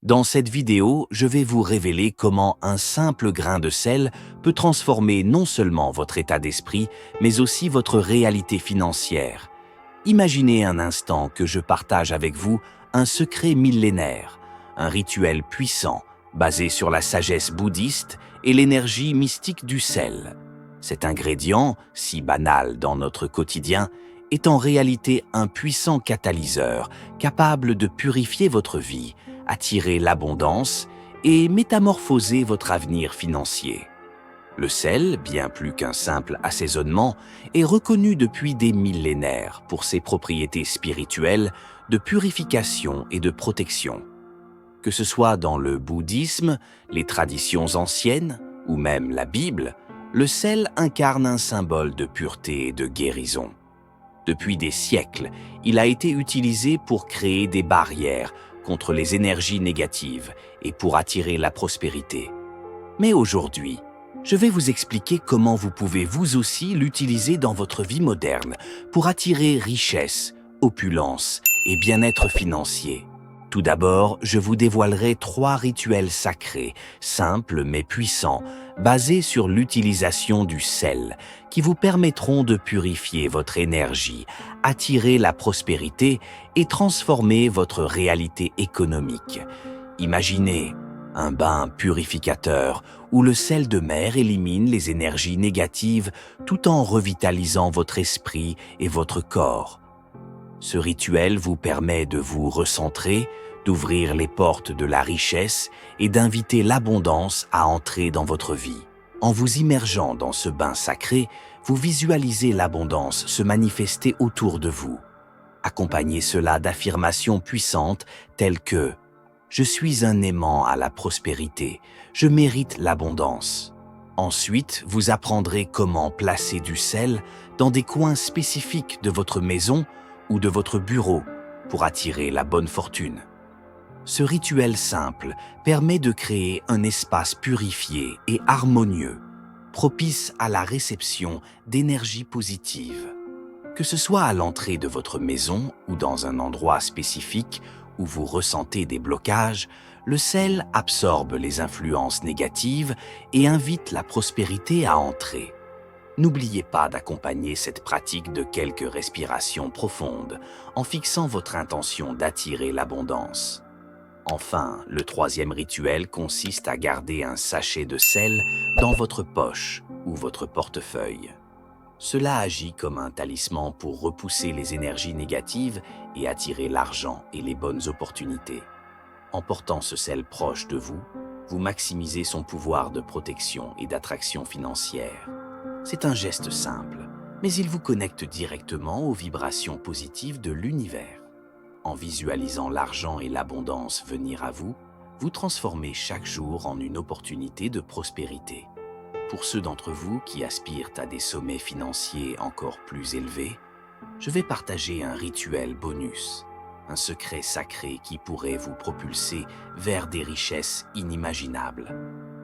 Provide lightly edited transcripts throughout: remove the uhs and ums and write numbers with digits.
Dans cette vidéo, je vais vous révéler comment un simple grain de sel peut transformer non seulement votre état d'esprit, mais aussi votre réalité financière. Imaginez un instant que je partage avec vous un secret millénaire, un rituel puissant, basé sur la sagesse bouddhiste et l'énergie mystique du sel. Cet ingrédient, si banal dans notre quotidien, est en réalité un puissant catalyseur, capable de purifier votre vie, attirer l'abondance et métamorphoser votre avenir financier. Le sel, bien plus qu'un simple assaisonnement, est reconnu depuis des millénaires pour ses propriétés spirituelles de purification et de protection. Que ce soit dans le bouddhisme, les traditions anciennes ou même la Bible, le sel incarne un symbole de pureté et de guérison. Depuis des siècles, il a été utilisé pour créer des barrières contre les énergies négatives et pour attirer la prospérité. Mais aujourd'hui, je vais vous expliquer comment vous pouvez vous aussi l'utiliser dans votre vie moderne pour attirer richesse, opulence et bien-être financier. Tout d'abord, je vous dévoilerai 3 rituels sacrés, simples mais puissants, basés sur l'utilisation du sel, qui vous permettront de purifier votre énergie, attirer la prospérité et transformer votre réalité économique. Imaginez un bain purificateur où le sel de mer élimine les énergies négatives tout en revitalisant votre esprit et votre corps. Ce rituel vous permet de vous recentrer, d'ouvrir les portes de la richesse et d'inviter l'abondance à entrer dans votre vie. En vous immergeant dans ce bain sacré, vous visualisez l'abondance se manifester autour de vous. Accompagnez cela d'affirmations puissantes telles que « Je suis un aimant à la prospérité, je mérite l'abondance ». Ensuite, vous apprendrez comment placer du sel dans des coins spécifiques de votre maison ou de votre bureau pour attirer la bonne fortune. Ce rituel simple permet de créer un espace purifié et harmonieux, propice à la réception d'énergie positive. Que ce soit à l'entrée de votre maison ou dans un endroit spécifique où vous ressentez des blocages, le sel absorbe les influences négatives et invite la prospérité à entrer. N'oubliez pas d'accompagner cette pratique de quelques respirations profondes en fixant votre intention d'attirer l'abondance. Enfin, le 3e rituel consiste à garder un sachet de sel dans votre poche ou votre portefeuille. Cela agit comme un talisman pour repousser les énergies négatives et attirer l'argent et les bonnes opportunités. En portant ce sel proche de vous, vous maximisez son pouvoir de protection et d'attraction financière. C'est un geste simple, mais il vous connecte directement aux vibrations positives de l'univers. En visualisant l'argent et l'abondance venir à vous, vous transformez chaque jour en une opportunité de prospérité. Pour ceux d'entre vous qui aspirent à des sommets financiers encore plus élevés, je vais partager un rituel bonus, un secret sacré qui pourrait vous propulser vers des richesses inimaginables.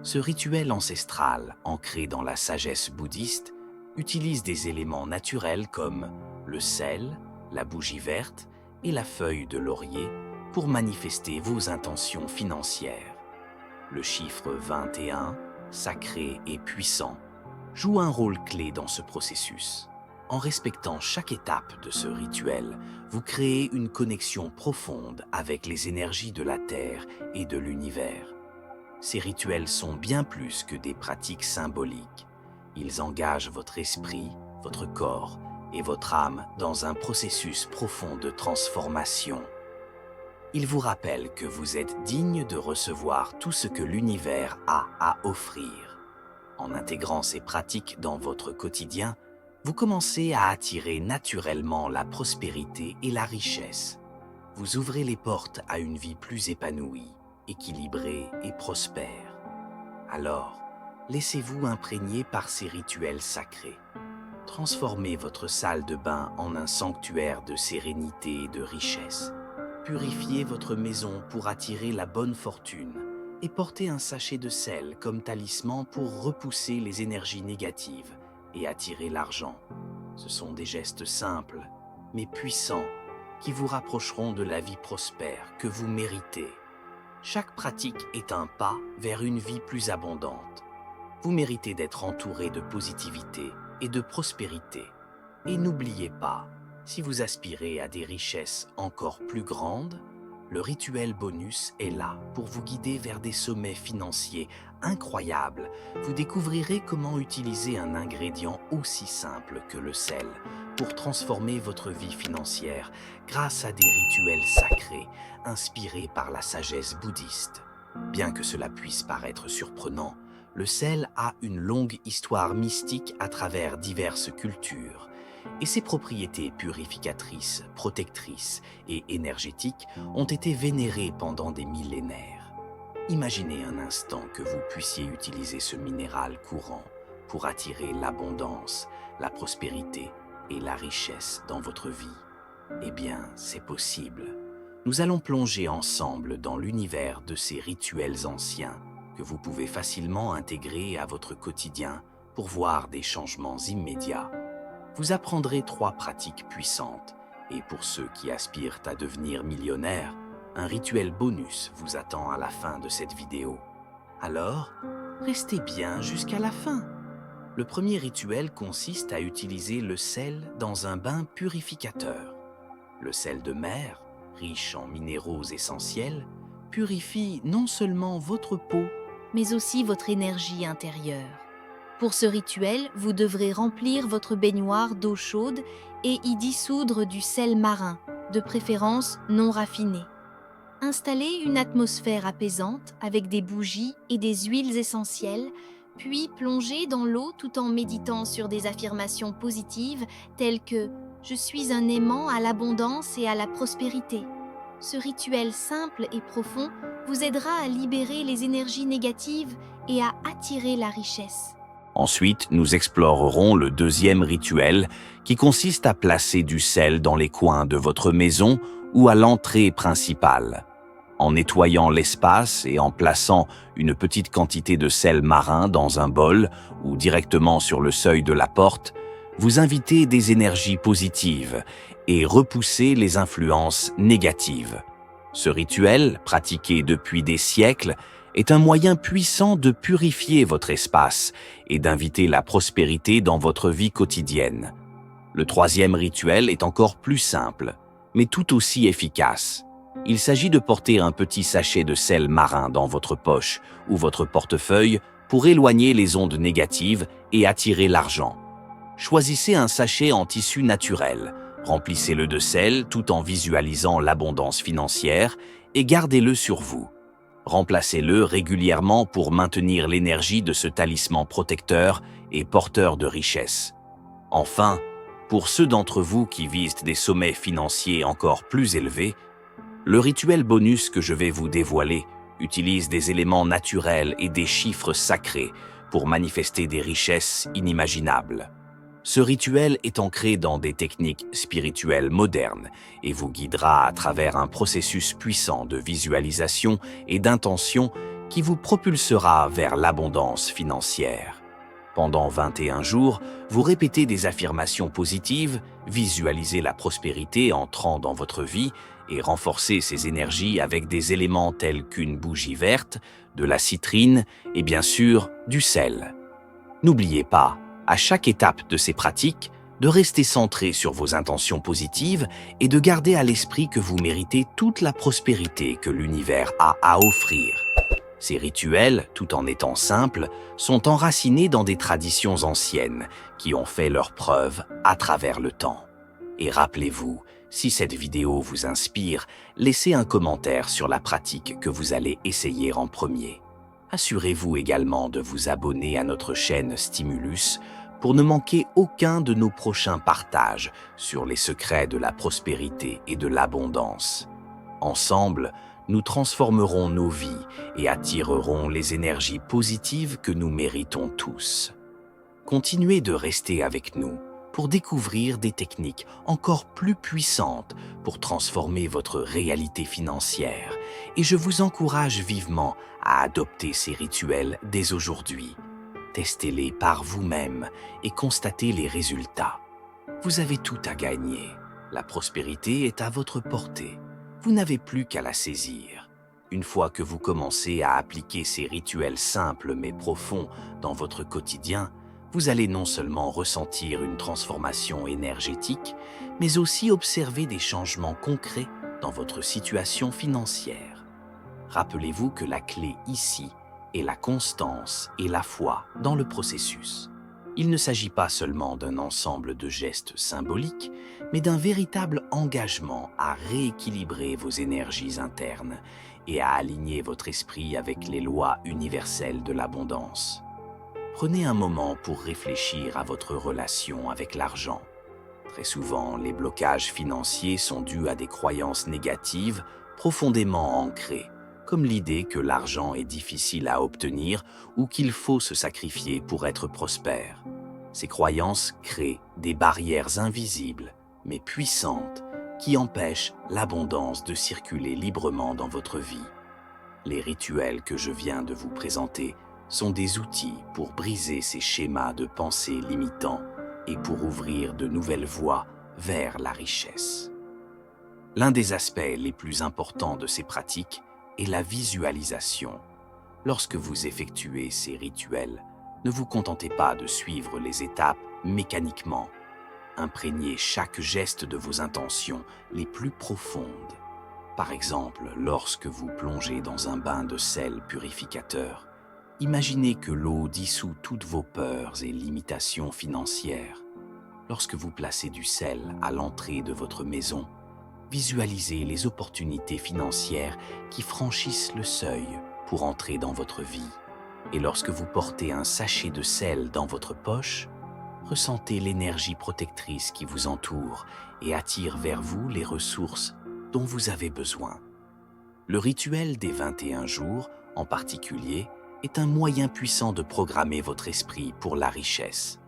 Ce rituel ancestral, ancré dans la sagesse bouddhiste, utilise des éléments naturels comme le sel, la bougie verte et la feuille de laurier pour manifester vos intentions financières. Le chiffre 21, sacré et puissant, joue un rôle clé dans ce processus. En respectant chaque étape de ce rituel, vous créez une connexion profonde avec les énergies de la Terre et de l'univers. Ces rituels sont bien plus que des pratiques symboliques. Ils engagent votre esprit, votre corps et votre âme dans un processus profond de transformation. Ils vous rappellent que vous êtes digne de recevoir tout ce que l'univers a à offrir. En intégrant ces pratiques dans votre quotidien, vous commencez à attirer naturellement la prospérité et la richesse. Vous ouvrez les portes à une vie plus épanouie, équilibrée et prospère. Alors, laissez-vous imprégner par ces rituels sacrés. Transformez votre salle de bain en un sanctuaire de sérénité et de richesse. Purifiez votre maison pour attirer la bonne fortune et portez un sachet de sel comme talisman pour repousser les énergies négatives et attirer l'argent. Ce sont des gestes simples, mais puissants, qui vous rapprocheront de la vie prospère que vous méritez. Chaque pratique est un pas vers une vie plus abondante. Vous méritez d'être entouré de positivité et de prospérité. Et n'oubliez pas, si vous aspirez à des richesses encore plus grandes, le rituel bonus est là pour vous guider vers des sommets financiers incroyables. Vous découvrirez comment utiliser un ingrédient aussi simple que le sel pour transformer votre vie financière grâce à des rituels sacrés inspirés par la sagesse bouddhiste. Bien que cela puisse paraître surprenant, le sel a une longue histoire mystique à travers diverses cultures, et ses propriétés purificatrices, protectrices et énergétiques ont été vénérées pendant des millénaires. Imaginez un instant que vous puissiez utiliser ce minéral courant pour attirer l'abondance, la prospérité et la richesse dans votre vie. Eh bien, c'est possible. Nous allons plonger ensemble dans l'univers de ces rituels anciens que vous pouvez facilement intégrer à votre quotidien pour voir des changements immédiats. Vous apprendrez 3 pratiques puissantes et pour ceux qui aspirent à devenir millionnaires, un rituel bonus vous attend à la fin de cette vidéo. Alors, restez bien jusqu'à la fin. Le premier rituel consiste à utiliser le sel dans un bain purificateur. Le sel de mer, riche en minéraux essentiels, purifie non seulement votre peau, mais aussi votre énergie intérieure. Pour ce rituel, vous devrez remplir votre baignoire d'eau chaude et y dissoudre du sel marin, de préférence non raffiné. Installez une atmosphère apaisante avec des bougies et des huiles essentielles, puis plongez dans l'eau tout en méditant sur des affirmations positives telles que « Je suis un aimant à l'abondance et à la prospérité ». Ce rituel simple et profond vous aidera à libérer les énergies négatives et à attirer la richesse. Ensuite, nous explorerons le deuxième rituel qui consiste à placer du sel dans les coins de votre maison ou à l'entrée principale. En nettoyant l'espace et en plaçant une petite quantité de sel marin dans un bol ou directement sur le seuil de la porte, vous invitez des énergies positives et repoussez les influences négatives. Ce rituel, pratiqué depuis des siècles, est un moyen puissant de purifier votre espace et d'inviter la prospérité dans votre vie quotidienne. Le troisième rituel est encore plus simple, mais tout aussi efficace. Il s'agit de porter un petit sachet de sel marin dans votre poche ou votre portefeuille pour éloigner les ondes négatives et attirer l'argent. Choisissez un sachet en tissu naturel, remplissez-le de sel tout en visualisant l'abondance financière et gardez-le sur vous. Remplacez-le régulièrement pour maintenir l'énergie de ce talisman protecteur et porteur de richesse. Enfin, pour ceux d'entre vous qui visent des sommets financiers encore plus élevés, le rituel bonus que je vais vous dévoiler utilise des éléments naturels et des chiffres sacrés pour manifester des richesses inimaginables. Ce rituel est ancré dans des techniques spirituelles modernes et vous guidera à travers un processus puissant de visualisation et d'intention qui vous propulsera vers l'abondance financière. Pendant 21 jours, vous répétez des affirmations positives, visualisez la prospérité entrant dans votre vie et renforcez ces énergies avec des éléments tels qu'une bougie verte, de la citrine et bien sûr du sel. N'oubliez pas, à chaque étape de ces pratiques, de rester centré sur vos intentions positives et de garder à l'esprit que vous méritez toute la prospérité que l'univers a à offrir. Ces rituels, tout en étant simples, sont enracinés dans des traditions anciennes qui ont fait leurs preuves à travers le temps. Et rappelez-vous, si cette vidéo vous inspire, laissez un commentaire sur la pratique que vous allez essayer en premier. Assurez-vous également de vous abonner à notre chaîne Stimulus pour ne manquer aucun de nos prochains partages sur les secrets de la prospérité et de l'abondance. Ensemble, nous transformerons nos vies et attirerons les énergies positives que nous méritons tous. Continuez de rester avec nous pour découvrir des techniques encore plus puissantes pour transformer votre réalité financière. Et je vous encourage vivement à adopter ces rituels dès aujourd'hui. Testez-les par vous-même et constatez les résultats. Vous avez tout à gagner. La prospérité est à votre portée. Vous n'avez plus qu'à la saisir. Une fois que vous commencez à appliquer ces rituels simples mais profonds dans votre quotidien, vous allez non seulement ressentir une transformation énergétique, mais aussi observer des changements concrets dans votre situation financière. Rappelez-vous que la clé ici est la constance et la foi dans le processus. Il ne s'agit pas seulement d'un ensemble de gestes symboliques, mais d'un véritable engagement à rééquilibrer vos énergies internes et à aligner votre esprit avec les lois universelles de l'abondance. Prenez un moment pour réfléchir à votre relation avec l'argent. Très souvent, les blocages financiers sont dus à des croyances négatives profondément ancrées, comme l'idée que l'argent est difficile à obtenir ou qu'il faut se sacrifier pour être prospère. Ces croyances créent des barrières invisibles, mais puissantes, qui empêchent l'abondance de circuler librement dans votre vie. Les rituels que je viens de vous présenter sont des outils pour briser ces schémas de pensée limitants et pour ouvrir de nouvelles voies vers la richesse. L'un des aspects les plus importants de ces pratiques est la visualisation. Lorsque vous effectuez ces rituels, ne vous contentez pas de suivre les étapes mécaniquement. Imprégnez chaque geste de vos intentions les plus profondes. Par exemple, lorsque vous plongez dans un bain de sel purificateur, imaginez que l'eau dissout toutes vos peurs et limitations financières. Lorsque vous placez du sel à l'entrée de votre maison, visualisez les opportunités financières qui franchissent le seuil pour entrer dans votre vie. Et lorsque vous portez un sachet de sel dans votre poche, ressentez l'énergie protectrice qui vous entoure et attire vers vous les ressources dont vous avez besoin. Le rituel des 21 jours, en particulier, est un moyen puissant de programmer votre esprit pour la richesse.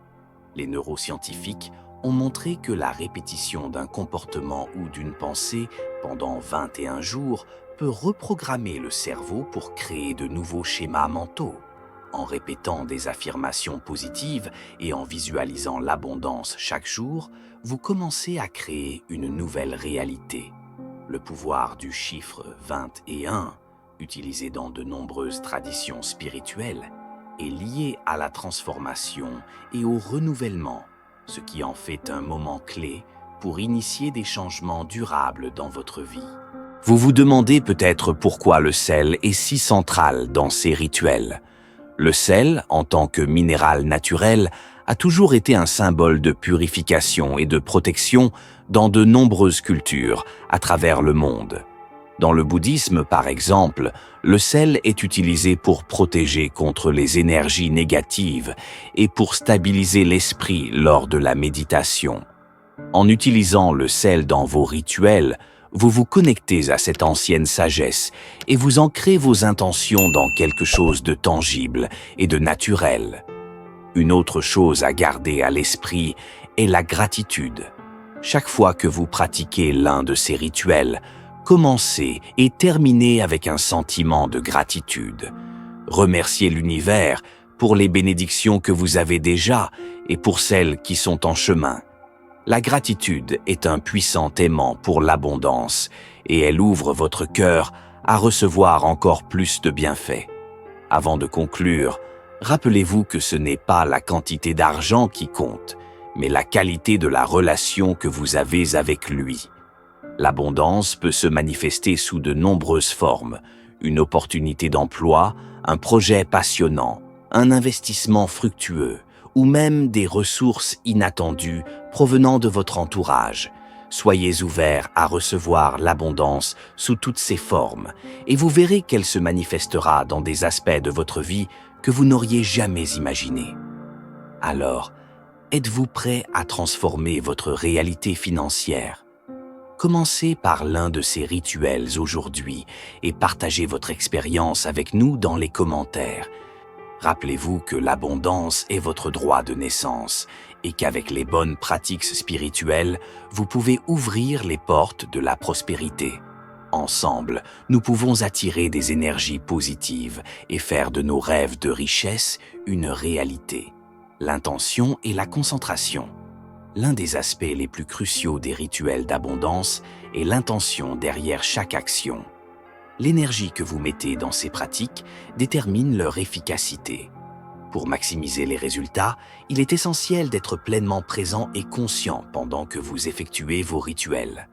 Les neuroscientifiques ont montré que la répétition d'un comportement ou d'une pensée pendant 21 jours peut reprogrammer le cerveau pour créer de nouveaux schémas mentaux. En répétant des affirmations positives et en visualisant l'abondance chaque jour, vous commencez à créer une nouvelle réalité. Le pouvoir du chiffre 21, utilisé dans de nombreuses traditions spirituelles, est lié à la transformation et au renouvellement, ce qui en fait un moment clé pour initier des changements durables dans votre vie. Vous vous demandez peut-être pourquoi le sel est si central dans ces rituels. Le sel, en tant que minéral naturel, a toujours été un symbole de purification et de protection dans de nombreuses cultures à travers le monde. Dans le bouddhisme, par exemple, le sel est utilisé pour protéger contre les énergies négatives et pour stabiliser l'esprit lors de la méditation. En utilisant le sel dans vos rituels, vous vous connectez à cette ancienne sagesse et vous ancrez vos intentions dans quelque chose de tangible et de naturel. Une autre chose à garder à l'esprit est la gratitude. Chaque fois que vous pratiquez l'un de ces rituels, commencez et terminez avec un sentiment de gratitude. Remerciez l'univers pour les bénédictions que vous avez déjà et pour celles qui sont en chemin. La gratitude est un puissant aimant pour l'abondance et elle ouvre votre cœur à recevoir encore plus de bienfaits. Avant de conclure, rappelez-vous que ce n'est pas la quantité d'argent qui compte, mais la qualité de la relation que vous avez avec lui. L'abondance peut se manifester sous de nombreuses formes, une opportunité d'emploi, un projet passionnant, un investissement fructueux, ou même des ressources inattendues provenant de votre entourage. Soyez ouverts à recevoir l'abondance sous toutes ses formes, et vous verrez qu'elle se manifestera dans des aspects de votre vie que vous n'auriez jamais imaginés. Alors, êtes-vous prêt à transformer votre réalité financière? Commencez par l'un de ces rituels aujourd'hui et partagez votre expérience avec nous dans les commentaires. Rappelez-vous que l'abondance est votre droit de naissance et qu'avec les bonnes pratiques spirituelles, vous pouvez ouvrir les portes de la prospérité. Ensemble, nous pouvons attirer des énergies positives et faire de nos rêves de richesse une réalité. L'intention et la concentration. L'un des aspects les plus cruciaux des rituels d'abondance est l'intention derrière chaque action. L'énergie que vous mettez dans ces pratiques détermine leur efficacité. Pour maximiser les résultats, il est essentiel d'être pleinement présent et conscient pendant que vous effectuez vos rituels.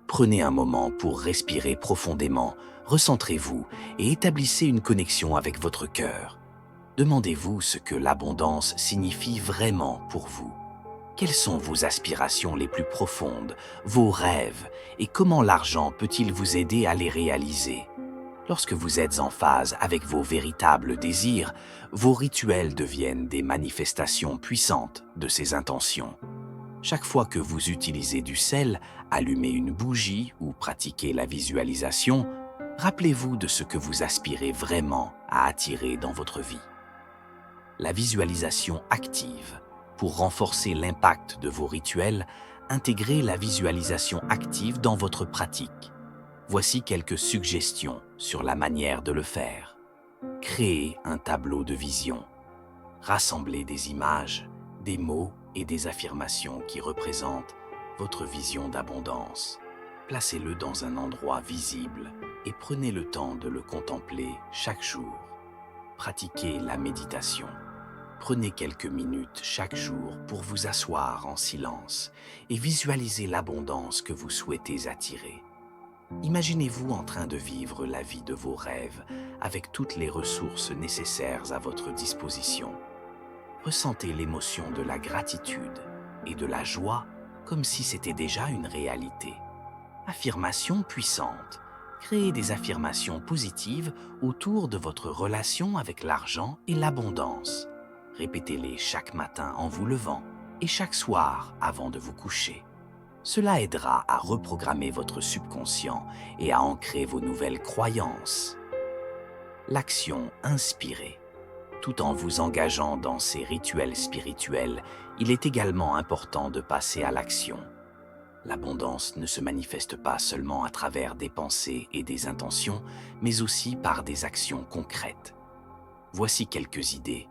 Prenez un moment pour respirer profondément, recentrez-vous et établissez une connexion avec votre cœur. Demandez-vous ce que l'abondance signifie vraiment pour vous. Quelles sont vos aspirations les plus profondes, vos rêves, et comment l'argent peut-il vous aider à les réaliser? Lorsque vous êtes en phase avec vos véritables désirs, vos rituels deviennent des manifestations puissantes de ces intentions. Chaque fois que vous utilisez du sel, allumez une bougie ou pratiquez la visualisation, rappelez-vous de ce que vous aspirez vraiment à attirer dans votre vie. La visualisation active. Pour renforcer l'impact de vos rituels, intégrez la visualisation active dans votre pratique. Voici quelques suggestions sur la manière de le faire. Créez un tableau de vision. Rassemblez des images, des mots et des affirmations qui représentent votre vision d'abondance. Placez-le dans un endroit visible et prenez le temps de le contempler chaque jour. Pratiquez la méditation. Prenez quelques minutes chaque jour pour vous asseoir en silence et visualiser l'abondance que vous souhaitez attirer. Imaginez-vous en train de vivre la vie de vos rêves avec toutes les ressources nécessaires à votre disposition. Ressentez l'émotion de la gratitude et de la joie comme si c'était déjà une réalité. Affirmations puissantes. Créez des affirmations positives autour de votre relation avec l'argent et l'abondance. Répétez-les chaque matin en vous levant et chaque soir avant de vous coucher. Cela aidera à reprogrammer votre subconscient et à ancrer vos nouvelles croyances. L'action inspirée. Tout en vous engageant dans ces rituels spirituels, il est également important de passer à l'action. L'abondance ne se manifeste pas seulement à travers des pensées et des intentions, mais aussi par des actions concrètes. Voici quelques idées.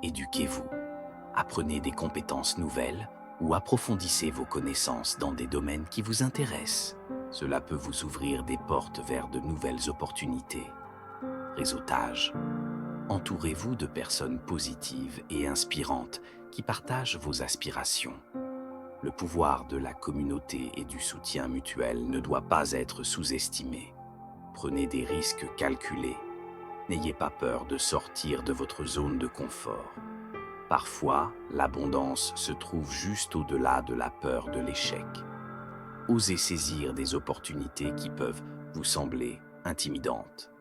Éduquez-vous. Apprenez des compétences nouvelles ou approfondissez vos connaissances dans des domaines qui vous intéressent. Cela peut vous ouvrir des portes vers de nouvelles opportunités. Réseautage. Entourez-vous de personnes positives et inspirantes qui partagent vos aspirations. Le pouvoir de la communauté et du soutien mutuel ne doit pas être sous-estimé. Prenez des risques calculés. N'ayez pas peur de sortir de votre zone de confort. Parfois, l'abondance se trouve juste au-delà de la peur de l'échec. Osez saisir des opportunités qui peuvent vous sembler intimidantes.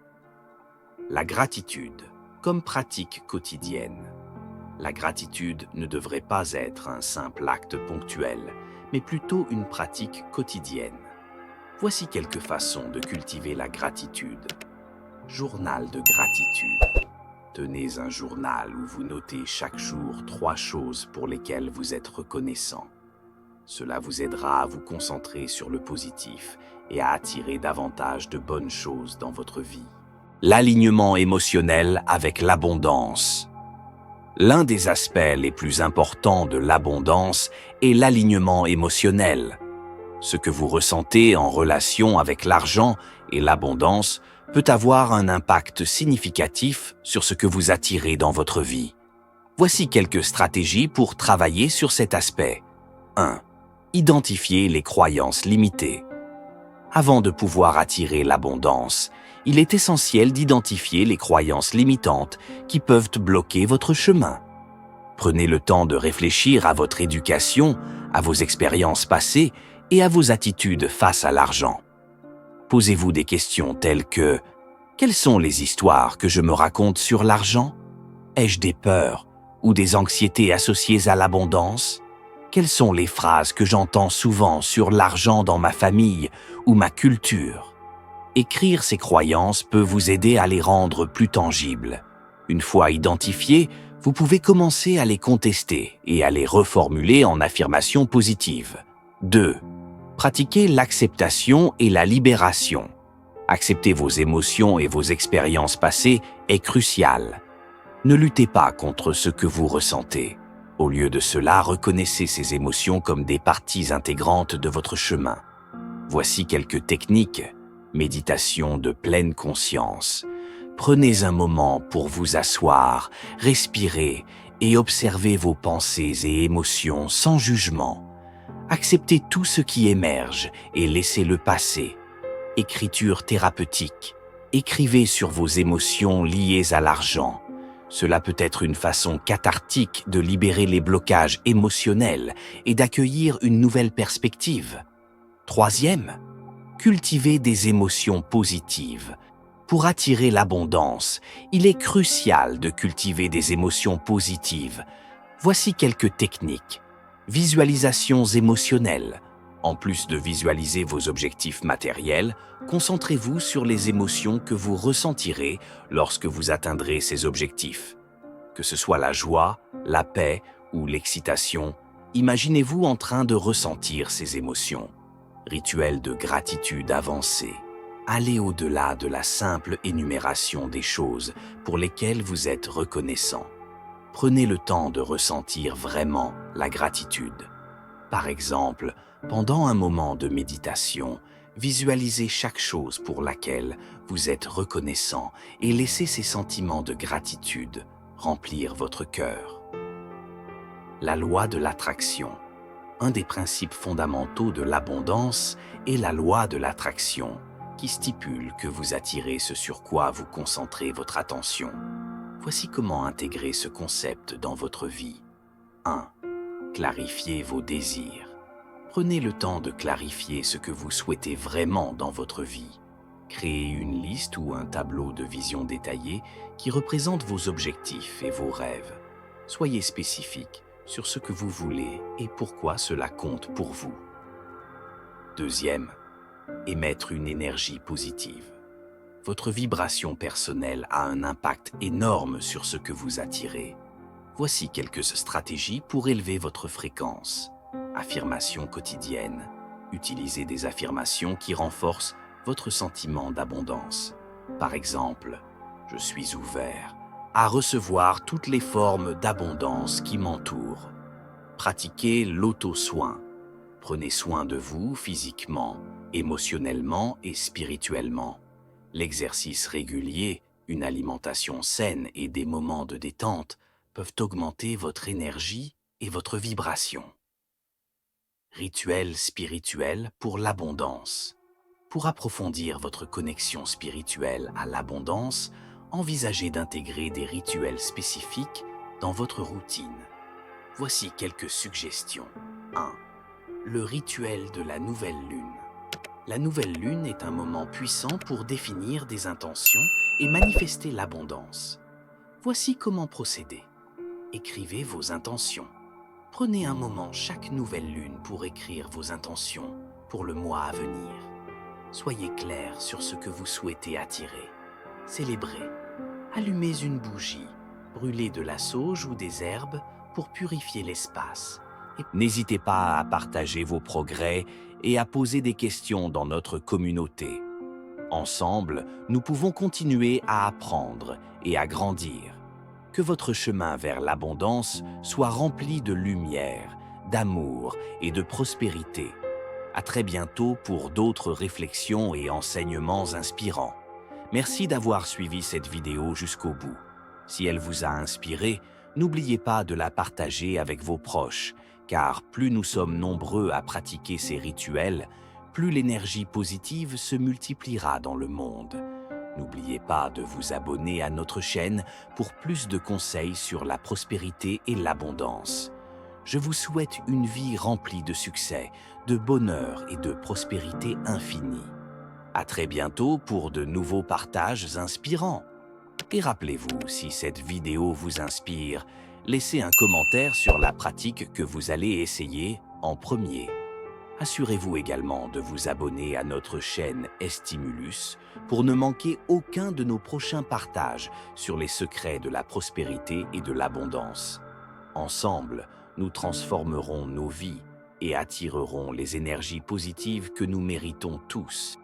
La gratitude, comme pratique quotidienne. La gratitude ne devrait pas être un simple acte ponctuel, mais plutôt une pratique quotidienne. Voici quelques façons de cultiver la gratitude. Journal de gratitude. Tenez un journal où vous notez chaque jour 3 choses pour lesquelles vous êtes reconnaissant. Cela vous aidera à vous concentrer sur le positif et à attirer davantage de bonnes choses dans votre vie. L'alignement émotionnel avec l'abondance. L'un des aspects les plus importants de l'abondance est l'alignement émotionnel. Ce que vous ressentez en relation avec l'argent et l'abondance peut avoir un impact significatif sur ce que vous attirez dans votre vie. Voici quelques stratégies pour travailler sur cet aspect. 1. Identifier les croyances limitées. Avant de pouvoir attirer l'abondance, il est essentiel d'identifier les croyances limitantes qui peuvent bloquer votre chemin. Prenez le temps de réfléchir à votre éducation, à vos expériences passées et à vos attitudes face à l'argent. Posez-vous des questions telles que « Quelles sont les histoires que je me raconte sur l'argent? Ai-je des peurs ou des anxiétés associées à l'abondance? Quelles sont les phrases que j'entends souvent sur l'argent dans ma famille ou ma culture ?» Écrire ces croyances peut vous aider à les rendre plus tangibles. Une fois identifiées, vous pouvez commencer à les contester et à les reformuler en affirmations positives. 2. Pratiquez l'acceptation et la libération. Accepter vos émotions et vos expériences passées est crucial. Ne luttez pas contre ce que vous ressentez. Au lieu de cela, reconnaissez ces émotions comme des parties intégrantes de votre chemin. Voici quelques techniques. Méditation de pleine conscience. Prenez un moment pour vous asseoir, respirer et observer vos pensées et émotions sans jugement. Acceptez tout ce qui émerge et laissez-le passer. Écriture thérapeutique. Écrivez sur vos émotions liées à l'argent. Cela peut être une façon cathartique de libérer les blocages émotionnels et d'accueillir une nouvelle perspective. Troisième, cultivez des émotions positives. Pour attirer l'abondance, il est crucial de cultiver des émotions positives. Voici quelques techniques. Visualisations émotionnelles. En plus de visualiser vos objectifs matériels, concentrez-vous sur les émotions que vous ressentirez lorsque vous atteindrez ces objectifs. Que ce soit la joie, la paix ou l'excitation, imaginez-vous en train de ressentir ces émotions. Rituel de gratitude avancé. Allez au-delà de la simple énumération des choses pour lesquelles vous êtes reconnaissant. Prenez le temps de ressentir vraiment la gratitude. Par exemple, pendant un moment de méditation, visualisez chaque chose pour laquelle vous êtes reconnaissant et laissez ces sentiments de gratitude remplir votre cœur. La loi de l'attraction. Un des principes fondamentaux de l'abondance est la loi de l'attraction, qui stipule que vous attirez ce sur quoi vous concentrez votre attention. Voici comment intégrer ce concept dans votre vie. 1. Clarifiez vos désirs. Prenez le temps de clarifier ce que vous souhaitez vraiment dans votre vie. Créez une liste ou un tableau de vision détaillé qui représente vos objectifs et vos rêves. Soyez spécifique sur ce que vous voulez et pourquoi cela compte pour vous. Deuxième, émettre une énergie positive. Votre vibration personnelle a un impact énorme sur ce que vous attirez. Voici quelques stratégies pour élever votre fréquence. Affirmations quotidiennes. Utilisez des affirmations qui renforcent votre sentiment d'abondance. Par exemple, je suis ouvert à recevoir toutes les formes d'abondance qui m'entourent. Pratiquez l'auto-soin. Prenez soin de vous physiquement, émotionnellement et spirituellement. L'exercice régulier, une alimentation saine et des moments de détente peuvent augmenter votre énergie et votre vibration. Rituel spirituel pour l'abondance. Pour approfondir votre connexion spirituelle à l'abondance, envisagez d'intégrer des rituels spécifiques dans votre routine. Voici quelques suggestions. 1. Le rituel de la nouvelle lune. La nouvelle lune est un moment puissant pour définir des intentions et manifester l'abondance. Voici comment procéder. Écrivez vos intentions. Prenez un moment chaque nouvelle lune pour écrire vos intentions pour le mois à venir. Soyez clair sur ce que vous souhaitez attirer. Célébrez. Allumez une bougie. Brûlez de la sauge ou des herbes pour purifier l'espace. N'hésitez pas à partager vos progrès et à poser des questions dans notre communauté. Ensemble, nous pouvons continuer à apprendre et à grandir. Que votre chemin vers l'abondance soit rempli de lumière, d'amour et de prospérité. À très bientôt pour d'autres réflexions et enseignements inspirants. Merci d'avoir suivi cette vidéo jusqu'au bout. Si elle vous a inspiré, n'oubliez pas de la partager avec vos proches, car plus nous sommes nombreux à pratiquer ces rituels, plus l'énergie positive se multipliera dans le monde. N'oubliez pas de vous abonner à notre chaîne pour plus de conseils sur la prospérité et l'abondance. Je vous souhaite une vie remplie de succès, de bonheur et de prospérité infinie. À très bientôt pour de nouveaux partages inspirants. Et rappelez-vous, si cette vidéo vous inspire, laissez un commentaire sur la pratique que vous allez essayer en premier. Assurez-vous également de vous abonner à notre chaîne Estimulus pour ne manquer aucun de nos prochains partages sur les secrets de la prospérité et de l'abondance. Ensemble, nous transformerons nos vies et attirerons les énergies positives que nous méritons tous.